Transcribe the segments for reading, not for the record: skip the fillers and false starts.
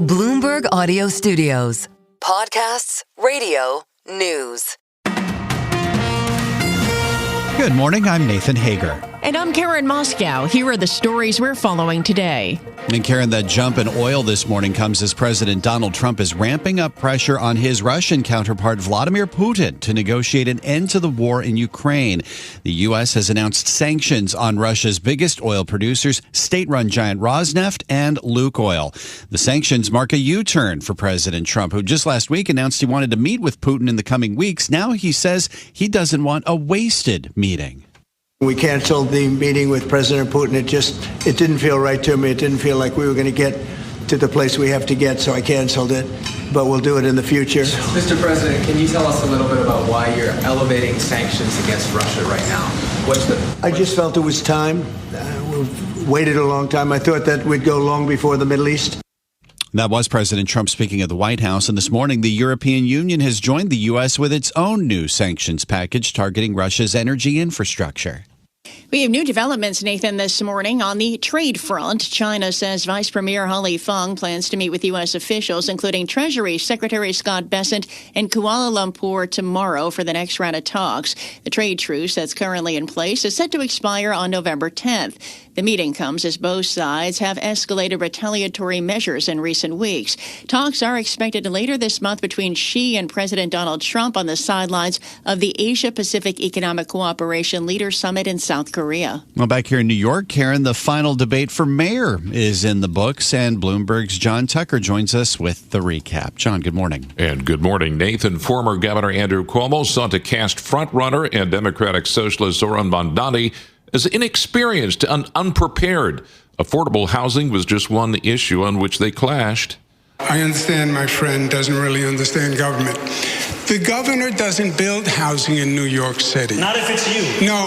Bloomberg Audio Studios. Podcasts, radio, news. Good morning, I'm Nathan Hager. And I'm Karen Moscow. Here are the stories we're following today. And Karen, that jump in oil this morning comes as President Donald Trump is ramping up pressure on his Russian counterpart Vladimir Putin to negotiate an end to the war in Ukraine. The U.S. has announced sanctions on Russia's biggest oil producers, state-run giant Rosneft and Lukoil. The sanctions mark a U-turn for President Trump, who just last week announced he wanted to meet with Putin in the coming weeks. Now he says he doesn't want a wasted meeting. We canceled the meeting with President Putin. It didn't feel right to me. It didn't feel like we were going to get to the place we have to get, so I canceled it. But we'll do it in the future. Mr. President, can you tell us a little bit about why you're elevating sanctions against Russia right now? I just felt it was time. We've waited a long time. I thought that we'd go long before the Middle East. That was President Trump speaking at the White House. And this morning, the European Union has joined the U.S. with its own new sanctions package targeting Russia's energy infrastructure. We have new developments, Nathan, this morning on the trade front. China says Vice Premier He Lifeng plans to meet with U.S. officials, including Treasury Secretary Scott Bessent in Kuala Lumpur tomorrow for the next round of talks. The trade truce that's currently in place is set to expire on November 10th. The meeting comes as both sides have escalated retaliatory measures in recent weeks. Talks are expected later this month between Xi and President Donald Trump on the sidelines of the Asia-Pacific Economic Cooperation Leaders Summit in South Korea. Well, back here in New York, Karen, the final debate for mayor is in the books, and Bloomberg's John Tucker joins us with the recap. John, good morning. And good morning, Nathan. Former Governor Andrew Cuomo sought to cast frontrunner and Democratic Socialist Zoran Mondani as inexperienced and unprepared. Affordable housing was just one issue on which they clashed. I understand my friend doesn't really understand government. The governor doesn't build housing in New York City. Not if it's you. No,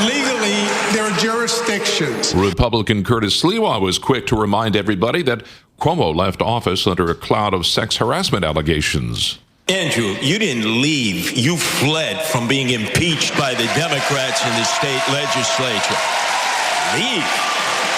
legally, there are jurisdictions. Republican Curtis Sliwa was quick to remind everybody that Cuomo left office under a cloud of sex harassment allegations. Andrew, you didn't leave. You fled from being impeached by the Democrats in the state legislature. Leave.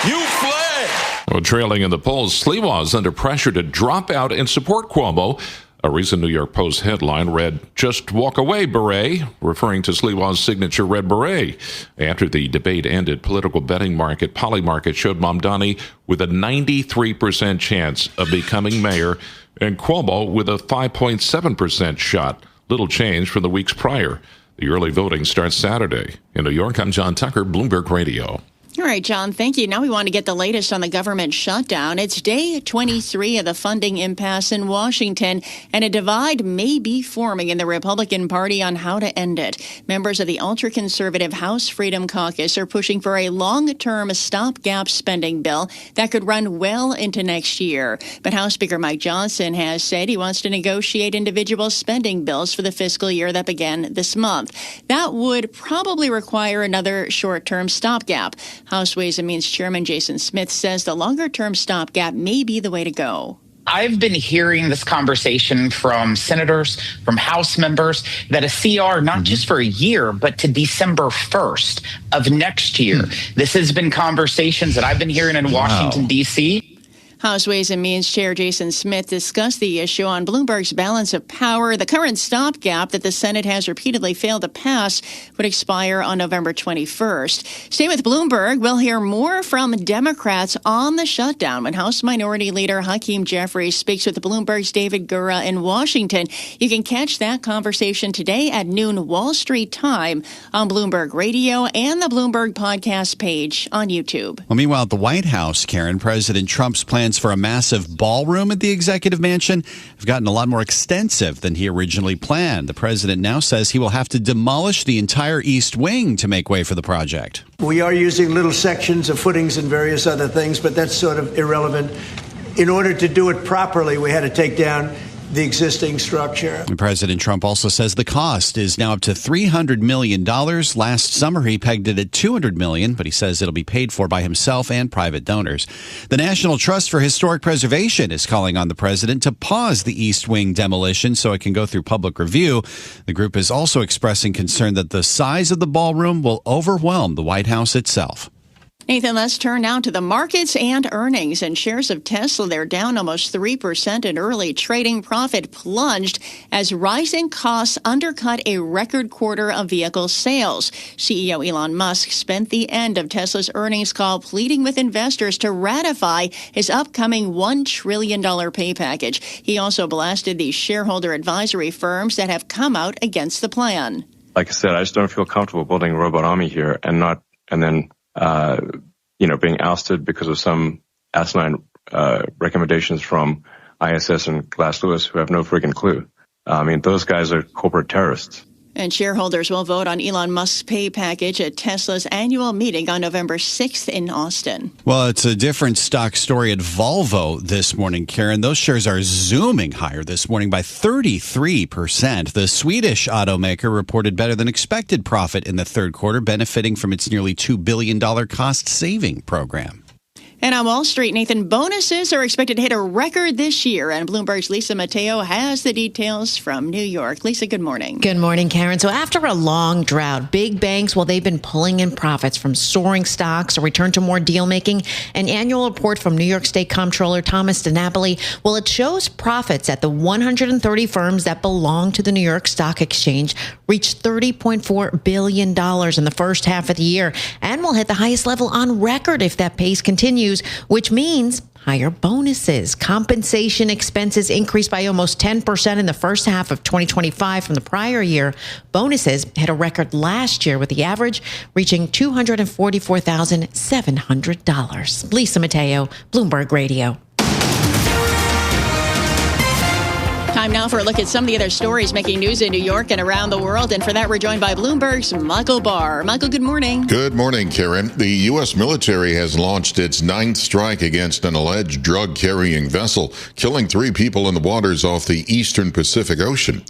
You fled. Well, trailing in the polls, Sliwa is under pressure to drop out and support Cuomo. A recent New York Post headline read, "Just walk away, beret," referring to Sliwa's signature red beret. After the debate ended, political betting market Polymarket showed Mamdani with a 93% chance of becoming mayor and Cuomo with a 5.7% shot. Little change from the weeks prior. The early voting starts Saturday. In New York, I'm John Tucker, Bloomberg Radio. All right, John, thank you. Now we want to get the latest on the government shutdown. It's day 23 of the funding impasse in Washington, and a divide may be forming in the Republican Party on how to end it. Members of the ultra-conservative House Freedom Caucus are pushing for a long-term stopgap spending bill that could run well into next year. But House Speaker Mike Johnson has said he wants to negotiate individual spending bills for the fiscal year that began this month. That would probably require another short-term stopgap. House Ways and Means Chairman Jason Smith says the longer-term stopgap may be the way to go. I've been hearing this conversation from senators, from House members, that a CR, not just for a year, but to December 1st of next year. This has been conversations that I've been hearing in Washington, D.C. House Ways and Means Chair Jason Smith discussed the issue on Bloomberg's Balance of Power. The current stopgap that the Senate has repeatedly failed to pass would expire on November 21st. Stay with Bloomberg. We'll hear more from Democrats on the shutdown when House Minority Leader Hakeem Jeffries speaks with Bloomberg's David Gura in Washington. You can catch that conversation today at noon Wall Street time on Bloomberg Radio and the Bloomberg podcast page on YouTube. Well, meanwhile, at the White House, Karen, President Trump's plans for a massive ballroom at the executive mansion have gotten a lot more extensive than he originally planned. The president now says he will have to demolish the entire East Wing to make way for the project. We are using little sections of footings and various other things, but that's sort of irrelevant. In order to do it properly, we had to take down the existing structure. And President Trump also says the cost is now up to $300 million. Last summer, he pegged it at $200 million, but he says it'll be paid for by himself and private donors. The National Trust for Historic Preservation is calling on the president to pause the East Wing demolition so it can go through public review. The group is also expressing concern that the size of the ballroom will overwhelm the White House itself. Nathan, let's turn now to the markets and earnings. And shares of Tesla, they're down almost 3% in early trading. Profit plunged as rising costs undercut a record quarter of vehicle sales. CEO Elon Musk spent the end of Tesla's earnings call pleading with investors to ratify his upcoming $1 trillion pay package. He also blasted the shareholder advisory firms that have come out against the plan. Like I said, I just don't feel comfortable building a robot army here and then being ousted because of some asinine recommendations from ISS and Glass Lewis who have no friggin' clue. I mean, those guys are corporate terrorists. And shareholders will vote on Elon Musk's pay package at Tesla's annual meeting on November 6th in Austin. Well, it's a different stock story at Volvo this morning, Karen. Those shares are zooming higher this morning by 33%. The Swedish automaker reported better than expected profit in the third quarter, benefiting from its nearly $2 billion cost-saving program. And on Wall Street, Nathan, bonuses are expected to hit a record this year. And Bloomberg's Lisa Mateo has the details from New York. Lisa, good morning. Good morning, Karen. So after a long drought, big banks, well, they've been pulling in profits from soaring stocks, a return to more deal making. An annual report from New York State Comptroller Thomas DiNapoli, well, it shows profits at the 130 firms that belong to the New York Stock Exchange reached $30.4 billion in the first half of the year and will hit the highest level on record if that pace continues, which means higher bonuses. Compensation expenses increased by almost 10% in the first half of 2025 from the prior year. Bonuses hit a record last year with the average reaching $244,700. Lisa Mateo, Bloomberg Radio. Time now for a look at some of the other stories making news in New York and around the world. And for that, we're joined by Bloomberg's Michael Barr. Michael, good morning. Good morning, Karen. The U.S. military has launched its ninth strike against an alleged drug-carrying vessel, killing 3 people in the waters off the eastern Pacific Ocean.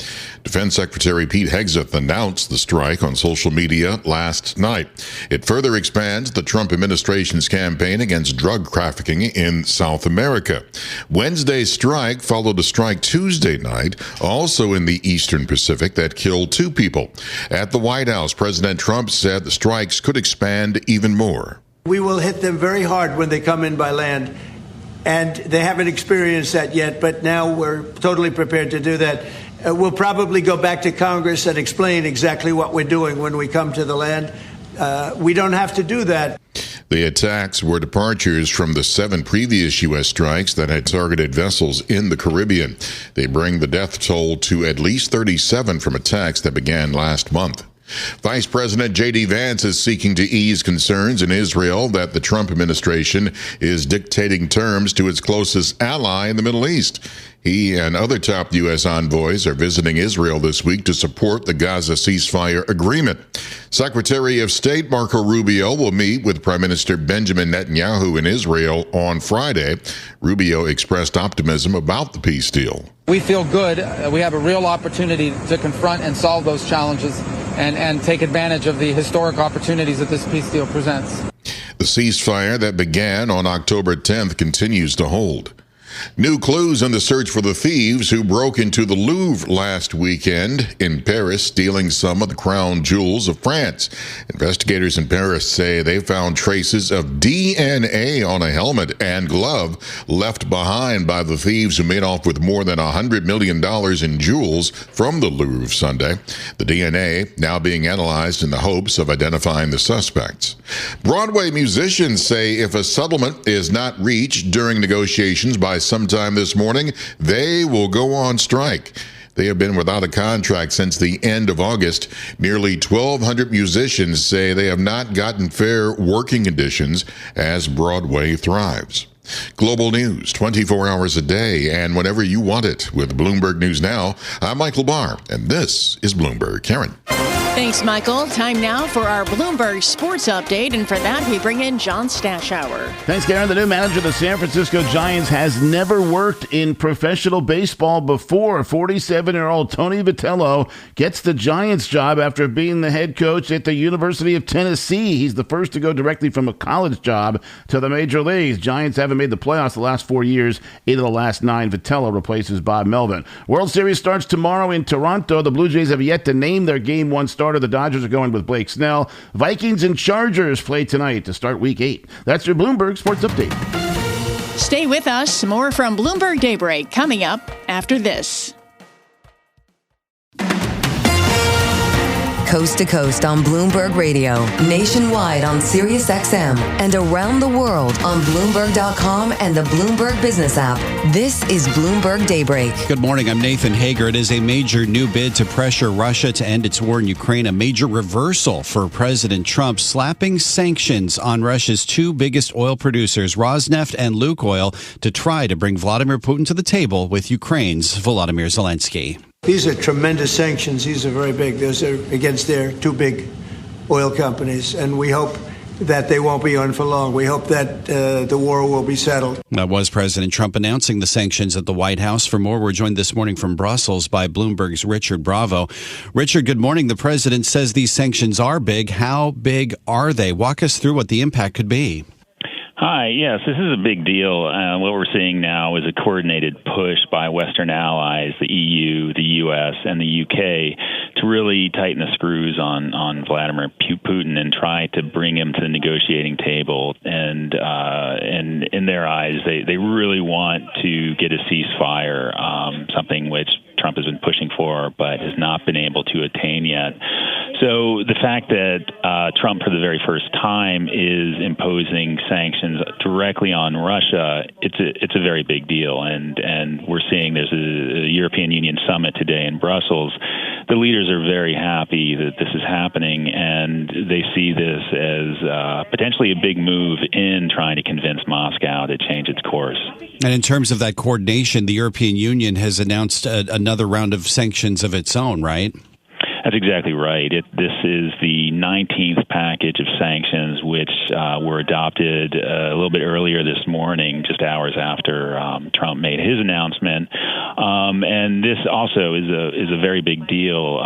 Defense Secretary Pete Hegseth announced the strike on social media last night. It further expands the Trump administration's campaign against drug trafficking in South America. Wednesday's strike followed a strike Tuesday night, also in the eastern Pacific, that killed 2 people. At the White House, President Trump said the strikes could expand even more. We will hit them very hard when they come in by land, and they haven't experienced that yet, but now we're totally prepared to do that. We'll probably go back to Congress and explain exactly what we're doing when we come to the land. We don't have to do that. The attacks were departures from the 7 previous U.S. strikes that had targeted vessels in the Caribbean. They bring the death toll to at least 37 from attacks that began last month. Vice President J.D. Vance is seeking to ease concerns in Israel that the Trump administration is dictating terms to its closest ally in the Middle East. He and other top U.S. envoys are visiting Israel this week to support the Gaza ceasefire agreement. Secretary of State Marco Rubio will meet with Prime Minister Benjamin Netanyahu in Israel on Friday. Rubio expressed optimism about the peace deal. We feel good. We have a real opportunity to confront and solve those challenges and take advantage of the historic opportunities that this peace deal presents. The ceasefire that began on October 10th continues to hold. New clues in the search for the thieves who broke into the Louvre last weekend in Paris, stealing some of the crown jewels of France. Investigators in Paris say they found traces of DNA on a helmet and glove left behind by the thieves who made off with more than $100 million in jewels from the Louvre Sunday. The DNA now being analyzed in the hopes of identifying the suspects. Broadway musicians say if a settlement is not reached during negotiations by sometime this morning, they will go on strike. They have been without a contract since the end of August. Nearly 1,200 musicians say they have not gotten fair working conditions as Broadway thrives. Global news 24 hours a day and whenever you want it with Bloomberg News Now. I'm Michael Barr, and this is Bloomberg. Karen. Thanks, Michael. Time now for our Bloomberg Sports Update, and for that, we bring in John Stashower. Thanks, Karen. The new manager of the San Francisco Giants has never worked in professional baseball before. 47-year-old Tony Vitello gets the Giants job after being the head coach at the University of Tennessee. He's the first to go directly from a college job to the major leagues. Giants haven't made the playoffs the last 4 years. 8 of the last 9, Vitello replaces Bob Melvin. World Series starts tomorrow in Toronto. The Blue Jays have yet to name their Game 1 starter starter. The Dodgers are going with Blake Snell. Vikings and Chargers play tonight to start Week 8. That's your Bloomberg Sports Update. Stay with us. More from Bloomberg Daybreak coming up after this. Coast to coast on Bloomberg Radio, nationwide on Sirius XM, and around the world on Bloomberg.com and the Bloomberg Business app. This is Bloomberg Daybreak. Good morning. I'm Nathan Hager. It is a major new bid to pressure Russia to end its war in Ukraine, a major reversal for President Trump, slapping sanctions on Russia's two biggest oil producers, Rosneft and Lukoil, to try to bring Vladimir Putin to the table with Ukraine's Volodymyr Zelensky. These are tremendous sanctions. These are very big. Those are against their two big oil companies. And we hope that they won't be on for long. We hope that the war will be settled. That was President Trump announcing the sanctions at the White House. For more, we're joined this morning from Brussels by Bloomberg's Richard Bravo. Richard, good morning. The president says these sanctions are big. How big are they? Walk us through what the impact could be. Hi, yes, this is a big deal. What we're seeing now is a coordinated push by Western allies, the EU, the U.S., and the U.K., to really tighten the screws on Vladimir Putin and try to bring him to the negotiating table. And in their eyes, they really want to get a ceasefire, something which Trump has been pushing for but has not been able to attain yet. So the fact that Trump, for the very first time, is imposing sanctions directly on Russia, it's a very big deal. And we're seeing there's a European Union summit today in Brussels. The leaders are very happy that this is happening, and they see this as potentially a big move in trying to convince Moscow to change its course. And in terms of that coordination, the European Union has announced another round of sanctions of its own, right? That's exactly right. This is the 19th package of sanctions, which were adopted a little bit earlier this morning, just hours after Trump made his announcement. And this also is a very big deal.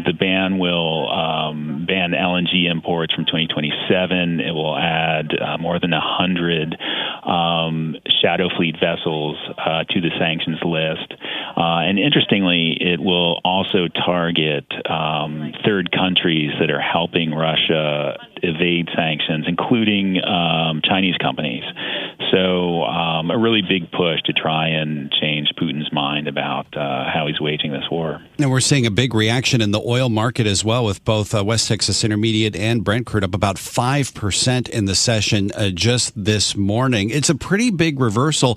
The ban will ban LNG imports from 2027. It will add more than 100 shadow fleet vessels to the sanctions list. And interestingly, it will also target third countries that are helping Russia evade sanctions, including Chinese companies. So a really big push to try and change Putin's mind about how he's waging this war. And we're seeing a big reaction in the oil market as well, with both West Texas Intermediate and Brent crude up about 5% in the session just this morning. It's a pretty big reversal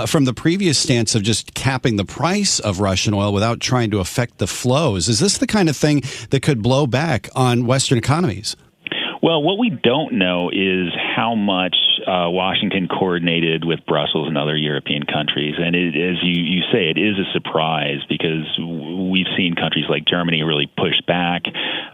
from the previous stance of just capping the price of Russian oil without trying to affect the flows. Is this the kind of thing that could blow back on Western economies? Well, what we don't know is how much Washington coordinated with Brussels and other European countries. And as you say, it is a surprise because we've seen countries like Germany really push back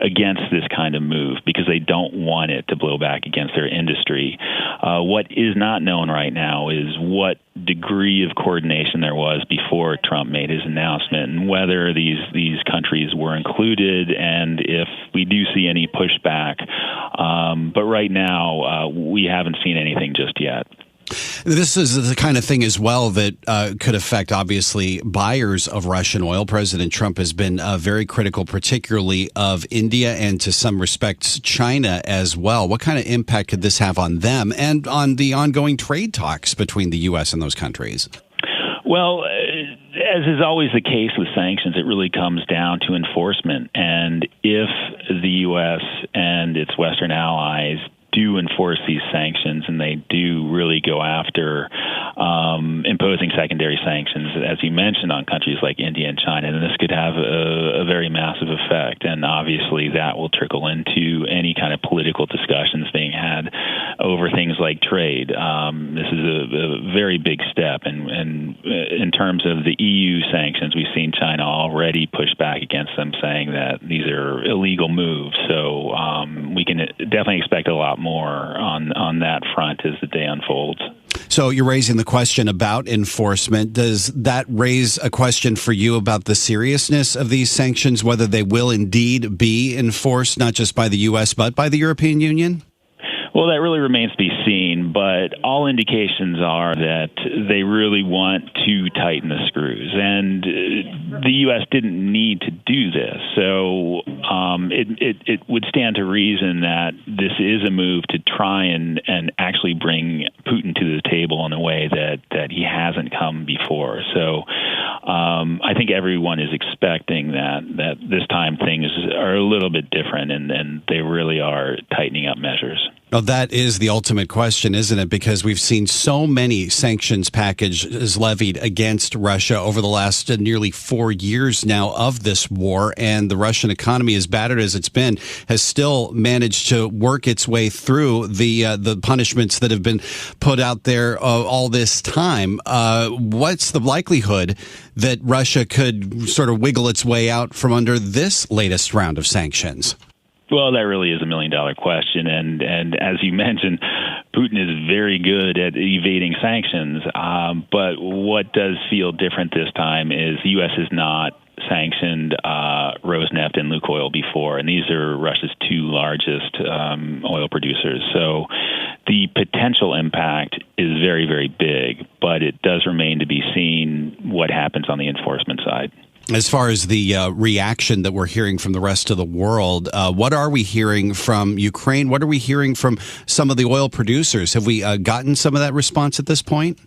against this kind of move because they don't want it to blow back against their industry. What is not known right now is what degree of coordination there was before Trump made his announcement and whether these countries were included and if we do see any pushback. But right now, we haven't seen anything just yet. This is the kind of thing as well that could affect, obviously, buyers of Russian oil. President Trump has been very critical, particularly of India and to some respects China as well. What kind of impact could this have on them and on the ongoing trade talks between the U.S. and those countries? Well, as is always the case with sanctions, it really comes down to enforcement. And if the U.S. and its Western allies do enforce these sanctions and they do really go after imposing secondary sanctions, as you mentioned, on countries like India and China, then this could have a very massive effect. And obviously that will trickle into any kind of political discussions being had over things like trade. This is a very big step. And in terms of the EU sanctions, we've seen China already push back against them, saying that these are illegal moves. So we can definitely expect a lot more on that front as the day unfolds. So you're raising the question about enforcement. Does that raise a question for you about the seriousness of these sanctions, whether they will indeed be enforced, not just by the U.S., but by the European Union? Well, that really remains to be seen, but all indications are that they really want to tighten the screws, and the U.S. didn't need to do this. So it would stand to reason that this is a move to try and actually bring Putin to the table in a way that he hasn't come before. So I think everyone is expecting that this time things are a little bit different, and they really are tightening up measures. Well, that is the ultimate question, isn't it? Because we've seen so many sanctions packages levied against Russia over the last nearly 4 years now of this war. And the Russian economy, as battered as it's been, has still managed to work its way through the punishments that have been put out there all this time. What's the likelihood that Russia could sort of wiggle its way out from under this latest round of sanctions? Well, that really is $1 million question. And as you mentioned, Putin is very good at evading sanctions. But what does feel different this time is the U.S. has not sanctioned Rosneft and Lukoil before, and these are Russia's two largest oil producers. So the potential impact is very, very big, but it does remain to be seen what happens on the enforcement side. As far as the reaction that we're hearing from the rest of the world, what are we hearing from Ukraine? What are we hearing from some of the oil producers? Have we gotten some of that response at this point?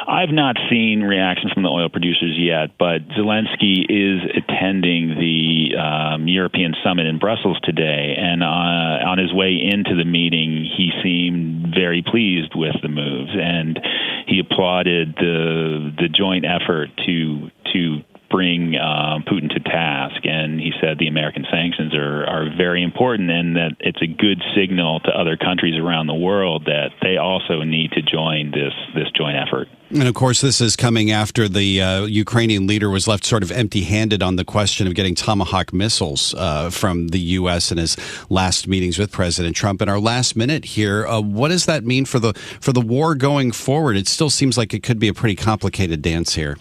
I've not seen reactions from the oil producers yet, but Zelensky is attending the European summit in Brussels today, and on his way into the meeting, he seemed very pleased with the moves, and he applauded the joint effort to bring Putin to task, and he said the American sanctions are very important, and that it's a good signal to other countries around the world that they also need to join this joint effort. And of course, this is coming after the Ukrainian leader was left sort of empty-handed on the question of getting Tomahawk missiles from the U.S. in his last meetings with President Trump. In our last minute here, what does that mean for the war going forward? It still seems like it could be a pretty complicated dance here.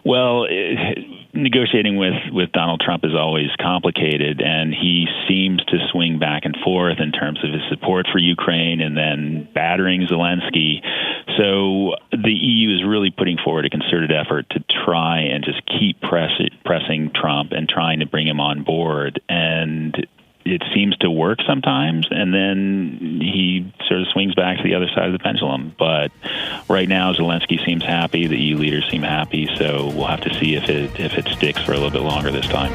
Well, negotiating with Donald Trump is always complicated, and he seems to swing back and forth in terms of his support for Ukraine and then battering Zelensky. So the EU is really putting forward a concerted effort to try and just keep pressing Trump and trying to bring him on board. And it seems to work sometimes, and then he sort of swings back to the other side of the pendulum. But right now, Zelensky seems happy, the EU leaders seem happy, so we'll have to see if it sticks for a little bit longer this time.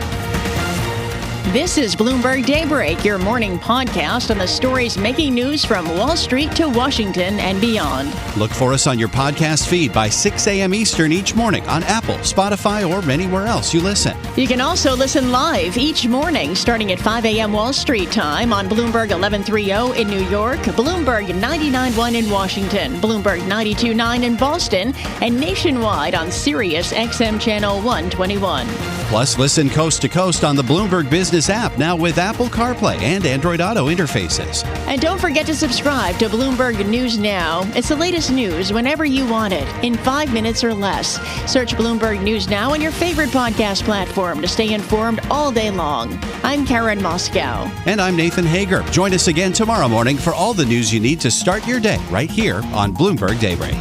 This is Bloomberg Daybreak, your morning podcast on the stories making news from Wall Street to Washington and beyond. Look for us on your podcast feed by 6 a.m. Eastern each morning on Apple, Spotify, or anywhere else you listen. You can also listen live each morning starting at 5 a.m. Wall Street time on Bloomberg 1130 in New York, Bloomberg 99.1 in Washington, Bloomberg 92.9 in Boston, and nationwide on Sirius XM Channel 121. Plus, listen coast to coast on the Bloomberg Business app, now with Apple CarPlay and Android Auto interfaces. And don't forget to subscribe to Bloomberg News Now. It's the latest news whenever you want it, in 5 minutes or less. Search Bloomberg News Now on your favorite podcast platform to stay informed all day long. I'm Karen Moscow. And I'm Nathan Hager. Join us again tomorrow morning for all the news you need to start your day right here on Bloomberg Daybreak.